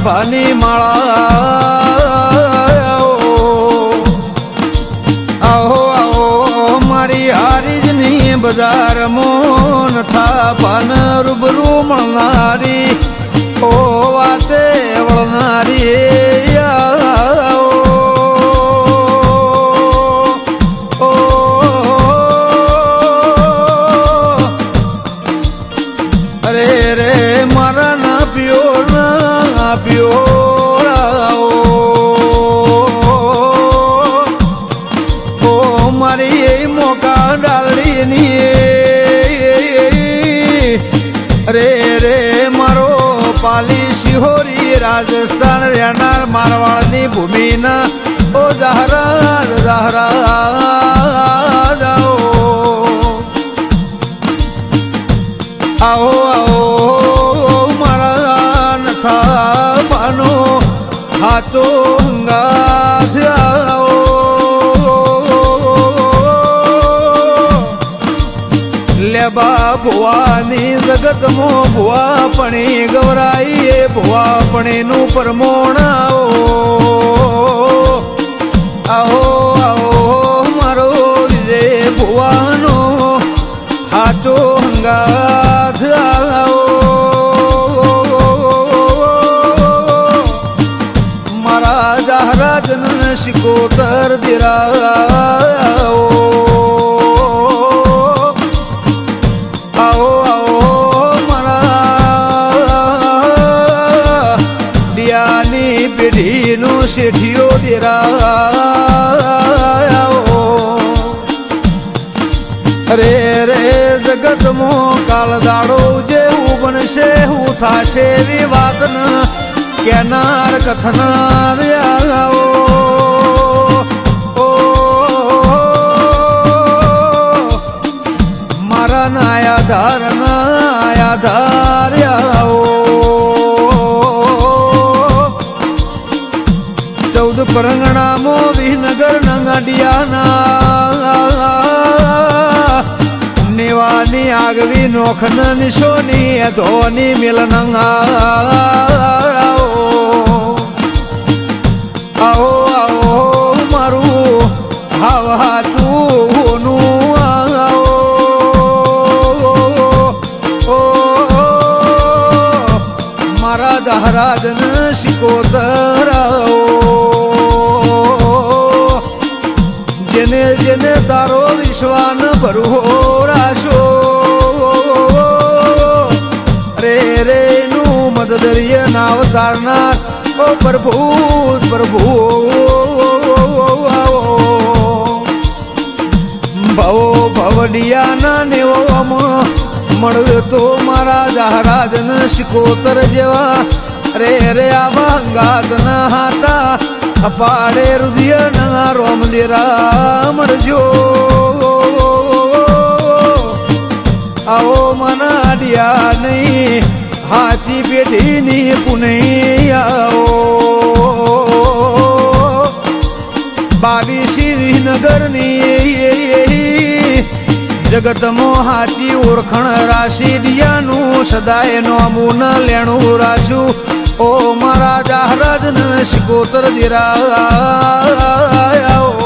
ભાની માળા આવો આવો મારી હારીજની બજાર મોન થા ભાન રૂબરૂ મળનારી ઓ વાતે વળનારી અરે રે મારા ના પ્યો ઓ મારી એ મોકા ડાલડીની રે રે મારો પાલી શિહોરી રાજસ્થાન રહેનાર મારવાડની ભૂમિના ઓ જહરાજ જહરાજ આવો આવો મારા નથા બાનો હાથો હંગાથ આવો લેબા ભુવાની જગતમાં ભુવા પણી ગવરાઈ એ ભુવા પણીનું પરમોણ આવો આવો મારો વિજય ભુવાનો હાથો હંગાથ આવો મારા જહરાજન શિકોતર દિરાવો આવો આવો મારા ડિયાની પેઢીનો શેઠિયો દિરાવો રે રે જગતમાં કાલ દાડો જેવું બનશે હું થાશે એવી વાત ન કેનાર કથનાર આવો મારા નાયા ધાર આવો 14 પરંગણામાં વિહનગર નંગાડિયાના નેવાની આગવી નોખન નિશોની ધોની મિલન આવો આવો મારું હાવા તું આવો મારા જહરાજન શિકોતર આવો જેને જેને તારો વિશ્વાન ભરવો રાશો રે રે નું મદદરીય નાવ તારનાર ઓ પ્રભુ પ્રભુ ભવો ભવડિયાના નેવોમ મળતો મારા જહરાજન શિકોતર જેવા રે રે આવા અંગાતના હાતા અપાડે રુદિય ના રોમ દેરા મળજો આવો મનાડિયા નહીં હાથી પેઢીની પુનઈ આવો 22 શ્રીનગરની જગતમાં હાથી ઓળખણ રાશિ દિયાનું સદાય નોમું ન લેણું રાશું ઓ મારા જહરાજન શિકોતર દિરા આવો